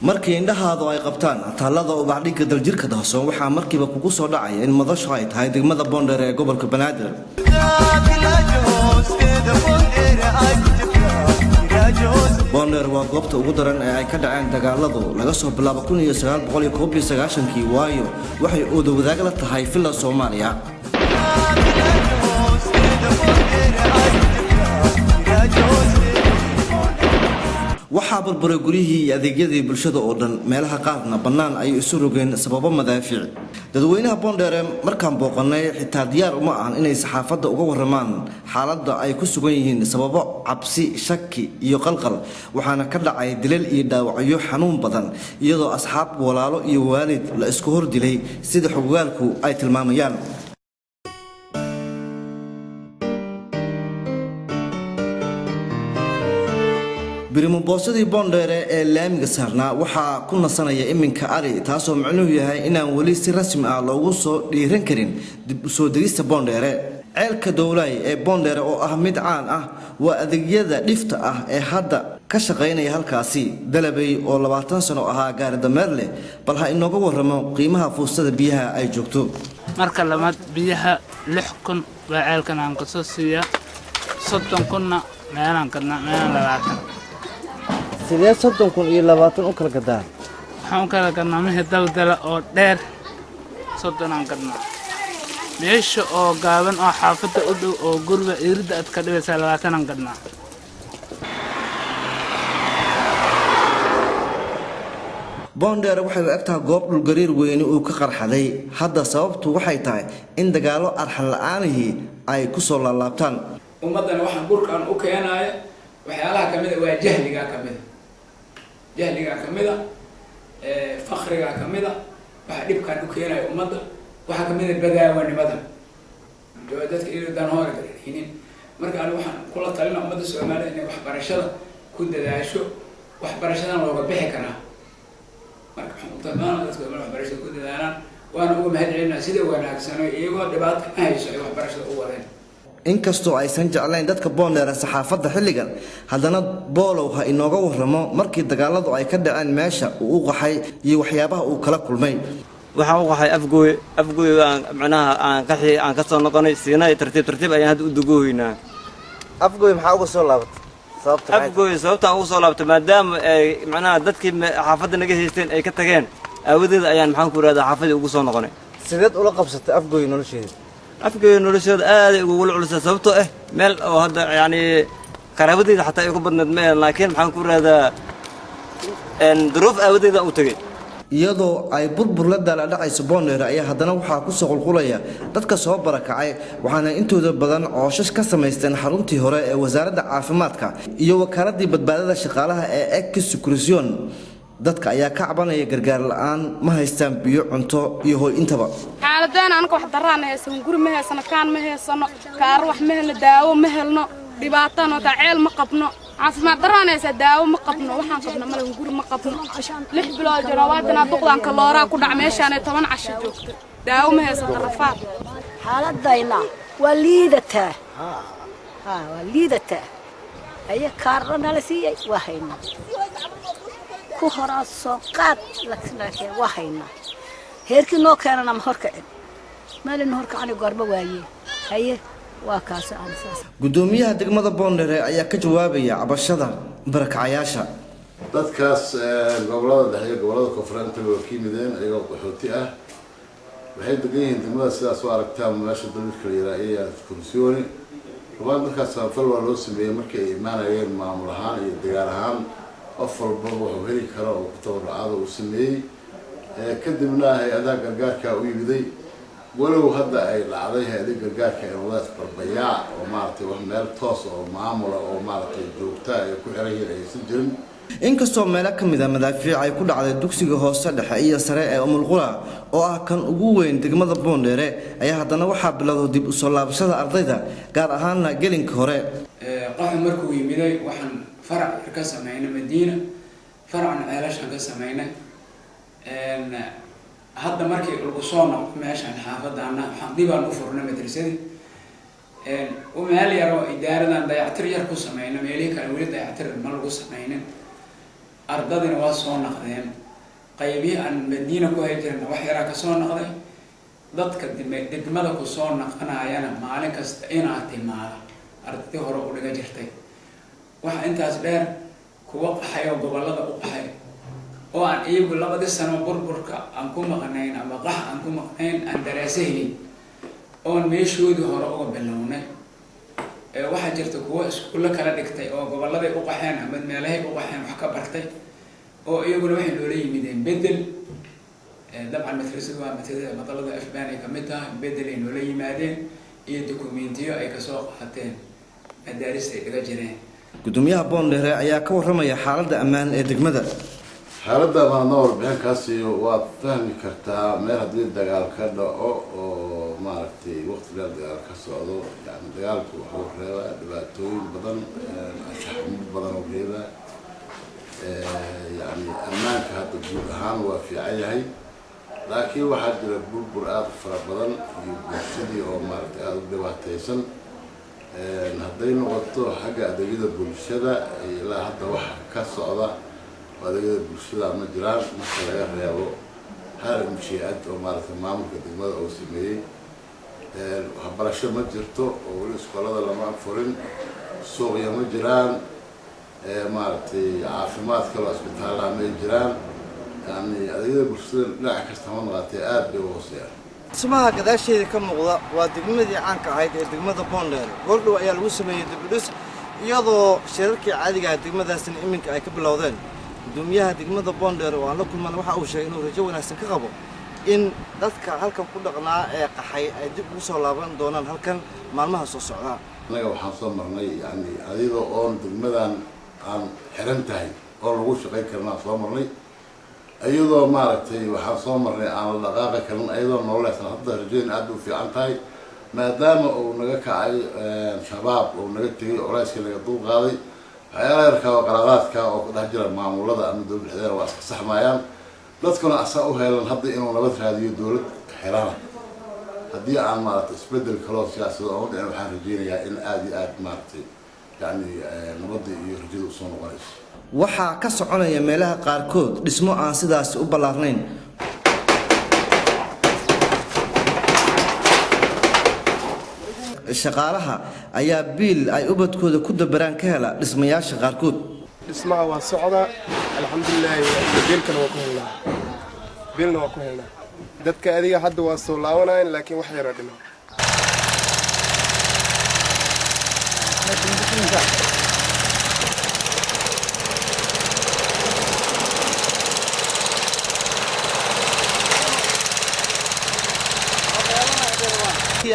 markii indhahaadu ay qabtaan taalada ubaxdhiga daljirka dahsoon waxaa markiiba kugu soo dhacaya in madashu ay tahay degmada Boondheer ee gobolka Banaadir. Boondheer waa goobta ugu daran ee ay ka dhaceen dagaaladu laga soo bilaabo 1991 waayo waxay oodo wadaag la tahay filla Soomaaliya. waxaa burburay guriyihii iyo adeegyadii bulshada oo dhan meelaha qaarna bannaan ay isu rogeen sababo madaafiic dadweynaha Boondheer markaan booqanay xitaa diyaar uma ahan inay saxaafadda uga waramaan xaaladda ay ku sugan yihiin sababo cabsi shaki iyo qalqal waxaana ka dhacay dilal iyo dhaawacyo xanuun badan iyadoo asxaab walaalo iyo waalid la isku hor dilay sida xogaalku ay tilmaamayaan. بريمو بوسدي Boondheer ee laamiga saarnaa waxaa ku nasanaya iminka ari taasoo macnuhu yahay inaan wali si rasmi ah loogu soo dhiiran karin dib u soo degista Boondheer ceelka dowlay ee Boondheer oo ah mid caan ah waa adeegyada dhifta ah ee hadda ka shaqeynaya halkaasi dalabay oo 20 sano ahaa gaar dameer leh bal ha inooga warramo qiimaha fuustada biyaha ay joogto marka lamad biyaha 6,000 waa ceelkan aan ka soo siiya 30,000 meelan kana meelan 20 sidee 30,000 iyo 20 u kala gadaa waxaan kala gadnaa mid daldala oo dheer 30 aan gadnaa meesha oo gaaban oo xaafadda u dhow oo guriga irida aad ka dhigaysaa 20 aan gadnaa Boondheer waxay u egtahay goob dhul gariir weyn oo ka qarxaday hadda sababtu waxay tahay in dagaalo arxan la'aanihii ay ku soo laabtaan ummadana waxaan burkaan u keenayo waxyaalaha kamid ah waa jahliga kamid ah faqriga kamid ah waxa dhibkaan u keenayo ummadda waxa kamid ah badaawanimada dadka inay dan hore galin marka aan waxaan kula talinayaa ummadda Soomaaliyeed inay waxbarashada ku dadaasho waxbarashada looga bixi karaa marka waxaan u talinayaa dadka waxbarashada ku dadaalaan waana uga mahadcelinayaa sida wanaagsan oo iyagoo dhibaato ka hayso waxbarashada u wadeen inkastoo aysan jeclayn dadka Boondheer saxaafadda xilligan haddana boolow ha inooga warramo markii dagaaladu ay ka dhaceen meesha uu qaxay iyo waxyaabaha uu kala kulmay waxa uu qaxay afgooy macnaha aan qaxay aan ka soo noqonay siinay tartiib ayaan hadda u dugoynaa afgooy maxaa uga soo laabatay sababta ugu soo laabatay maadaama ay macnaha dadkii xaafadda naga haysteen ay ka tageen aawadeed ayaan maxaan ku raadaa xaafadii ugu soo noqonay sideed ula qabsatay afgooy nolosheeda afgooy nolosheeda aad ay ugu culus sababtoo ah meel oo hadda yani qaraabadeyda xataa ay ku badneed meel laakiin maxaan ku raadaa duruuf aawadeeda u tagay iyadoo ay burbur la dhacayso Boondheer ayaa haddana waxaa ku soo qulqulaya dadka soo barakacay waxaana intooda badan cooshash ka samaysteen xaruntii hore ee wasaaradda caafimaadka iyo wakaaladii badbaadada shaqaalaha ee Excursion dadka ayaa ka cabanaya gargaar la'aan ma haystaan biyo cunto iyo hooy intaba xaaladana anka wax daraan haysan guri ma haysano kaan ma haysano kaar wax ma helno daawo ma helno dhibaatano taceel ma qabno caafimaad daraan haysa daawo ma qabno waxaan qabno ma lahan guri ma qabno 6 bilood jiro waadana duqdan ka loora ku dhac meeshaan 10 casho joogto daawo ma haysan rafaad xaaladayna waa liidata ay kaarna la siiyay waa hayna ku horaasoo qaad laakiin waa hayna heerkii noo keenana ma horkacin maalin horkacani goorba waaye haye waa kaas aan saas gudoomiyaha degmada Boondheer ayaa ka jawaabaya cabashada barakacayaasha dadkaas gobolada dhexe gobolada koonfurta oo kiimideen ayagoo qaxooti ah waxay degan yihiin degmada sidaas oo aragtaa meesha dadka yiraahdo komisyooni ruban dadkaas fal waa loo sameeyay markii ay imaanayeen maamul ahaan iyo deegaan ahaan أفضل بروح وهلي كرا وكتور عاد وسمي كدمنا هذا جرجارك ويبدي ولو هذا أي العادي هذا جرجارك الولايات بربيع ومارتي وحمل توص ومعاملة ومارتي جوكتا يكون عليه رئيس الجن inkastoo meelo ka mid ah madaafiic ay ku dhacday dugsiga hoose dhexe iyo sare ee Umulqura oo ah kan ugu weyn degmada Boondheer ayaa haddana waxaa bilowday dib u soo laabashada ardayda gaar ahaan gelinka hore qaxay markuu yimiday waxaan فرع كسمعنا مدينة فرع علاش كسمعنا هذا مركي القصانة ماشي عن حافظ عنا حديبا نفرنا مدرسة ومالي يرى إدارة عند يعتر يركو سمعنا مالي كان ولد يعتر ما القص سمعنا ardadina waa soo naqdeen qaybihii aan madiina ku hay jirna wax yaraa ka soo naqday dadka degmada ku soo naqanayana maalin kasta inaa timaada ardadii hore u dhiga jirtay waxa intaas dheer kuwa qaxay oo gobollada u qaxay oo aan iyagu 2 sano burburka aan ku maqnayn ama qax aan ku maqnayn aan daraasayn oon meeshoodii hore uga bilownay waxaa jirta kuwa iskuulla kala dhigtay oo gobolladay u qaxeen ama meelahay u qaxeen wax ka bartay oo iyaguna waxay noola yimideen bedel dabcan madrasadu waa matalada afbaan ay ka mid tahay bedel ay noola yimaadeen iyo dokumentiyo ay kasoo qaateen madaarista ay dhiga jireen gudoomiyaha Boondheere ayaa ka warramaya xaaladda ammaan ee degmada xaaladda ammaan warbixinkaasi waad fahmi kartaa meel haddii dagaal ka dhaco oo maaragtay waqtiga dagaal ka socdo yani dagaalku wuxuu reebaa dhibaatooyin badan ashxamuud badan oo reebaa yani ammaanka hadda guud ahaan waa fiican yahay laakiin waxaa jira burbur aad u fara badan iyo bulshadii oo maaragtay aada u dhibaataysan hadday noqoto xagga adeegyada bulshada ilaa hadda waxa ka socda adeegyada bulshada ma jiraan marka laga reebo hal mashiicad oo maaragtay maamulka degmada oo sameeyey waxbarasho ma jirto oo weli iskoolada lama furin suuqya ma jiraan maaragtay caafimaad kale isbitaalaha may jiraan yani adeegyada bulshada dhinac kasta ma noqotay aad bay u hooseeyaan dhismaha gadaasheeda ka muuqda waa degmadii caanka ahayd ee degmada Boondheere goordhow ayaa lagu sameeyay dibdhis iyadoo shirarkii caadiga ah degmadaasna iminka ay ka bilowdeen gudoomiyaha degmada Boondheere oo aan la kulman waxa uu sheegay inuu rajo wanaagsan ka qabo in dadka halkan ku dhaqnaa ee qaxay ay dib ugu soo laaban doonaan halkan maalmaha soo socda anaga waxaan soo marnay yani adiyadoo oon degmadan aan xiran tahay oo lagu shaqayn karnaa soo marnay ayadoo maaragtay waxaan soo marnay aan la dhaqaaqi karin ayadoo nololeesan hadda rajayn aad u fiican tahay maadaama uu naga kacay shabaab oo naga tegay culayskii laga dul qaaday waxyaalaha yarkaa oo qaraadaadka oo ku dhex jira maamulada ama dowladda waa iska saxmayaan dadkuna asaa u heelan hadda inuu nabad raadiyo dowlad xirana haddii aan maaragtay isbedel kaloo siyaasadda oo dhicin waxaan rajaynayaa in aad iyo aad maaragtay yani nabadda iyo rajada usoo noqonayso waxaa ka soconaya meelaha qaarkood dhismo aan sidaas u ballaarnayn shaqaalaha ayaa biil ay ubadkooda ku dabaraan ka hela dhismayaasha qaarkood dhismaha waa socda alxamdulilah biilna waa ku helnaa dadka adiga hadda waa soo laabanayaan laakiin wax yara dhima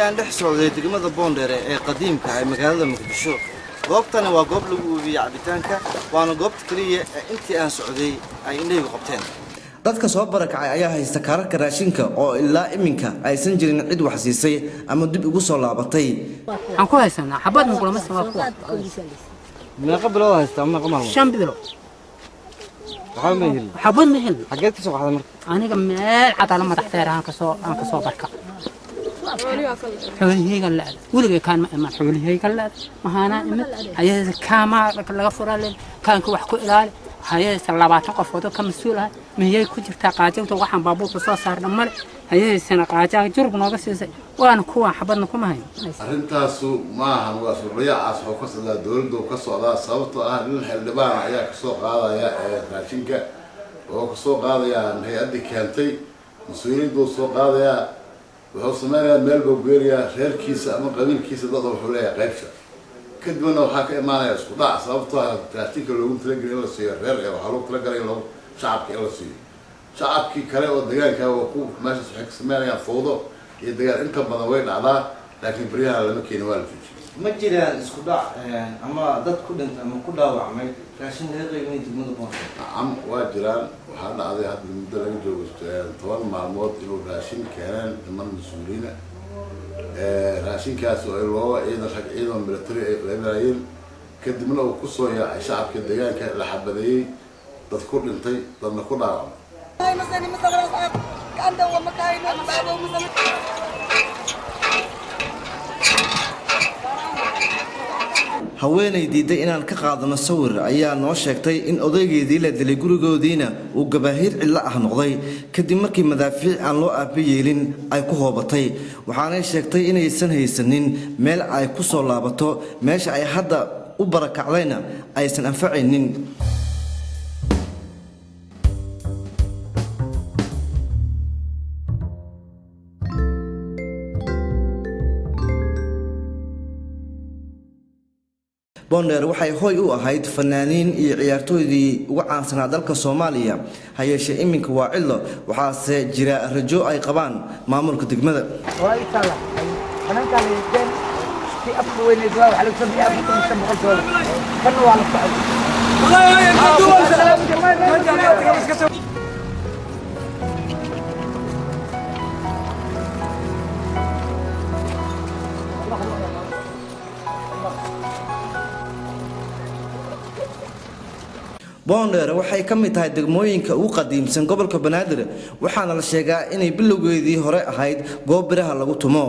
aan dhex socday degmada Boondheere ee qadiimka ah magaalada Muqdisho goobtani waa goob lagu uubiyo cabitaanka waana goobta kaliya intii aan socday ay indhaygu qabteen dadka soo barakacay ayaa haysta kaararka raashinka oo ilaa iminka aysan jirin cid wax siisay ama dib ugu soo laabatay aan ku haysanaa xabad muqlo ma sabab ku meeqa bilood haysta ama qamal 5 bilood xabad ma hel xageed ka soo qaxday marka aniga meel cadala madax teer aan ka soo barka حولي قال لا ولقي كان ما حولي قال لا ما أنا إمت هي كاما لقى فرالين كان كوح كإلال هي سلابات قفوتو كمسؤولة ما هي كتير تقاعد وتوقعن بابو قصاص صار دمر هي سنة قاعد جرب ناقص وأنا كوا حبنا كم هاي arintaasu maahan waa surriyacaas oo ka socda dawladda oo ka socda sababtoo ah nin xildhibaan ayaa ka soo qaadaya raashinka oo ka soo qaadaya hay'adii keentay mas'uuliyiintu soo qaadaya wuxuu sameeyaa meel buu geeriyaa reerkiisa ama qabiilkiisa dad wuxuu leeyahay qaybsha kadibna waxaa ka imaanaya isku dhac sababtoo ah raashinka loogu talagalay in la siiyo reer ee waxaa loogu talagalay in shacabka in la siiyo shacabkii kale oo deegaanka oo ku meeshaas waxay ka sameynayaan fowdo iyo dagaal inta badan way dhacdaa laakiin baryahan lama keeni waa la joojiyay ma jiraan isku dhac ama dad ku dhintay ama ku dhaawacmay raashin laga qaybinay degmada Boondheere waa jiraan waxaa dhacday hadda muddo laga joogo 10 maalmood inuu raashin keeneen niman mas-uuliyiin raashinkaas oo loo ciidan military ay qaybinayeen kadibna uu ku soo yaacay shacabka deegaanka la xabadeeyay dad ku dhintay dadna ku dhaawacmay haweenay diiday inaan ka qaadano sawir ayaa noo sheegtay in odaygeedii la dilay gurigoodiina uu gabaahir cilla ah noqday kadib markii madaafiic aan loo aabi yeelin ay ku hoobatay waxaanay sheegtay inaysan haysanin meel ay ku soo laabato meesha ay hadda u barakacdayna aysan anfacaynin Bonder waxay hooy u ahayd fanaaniin iyo ciyaartooydii ugu caansanaa dalka Soomaaliya hayeeshe iminka waa cilo waxaase jira rajo ay qabaan maamulka degmada Bonder waxay ka mid tahay degmooyinka ugu qadiimsan gobolka Banaadir waxaana la sheegaa inay bilowgeedii hore ahayd goob biraha lagu tumo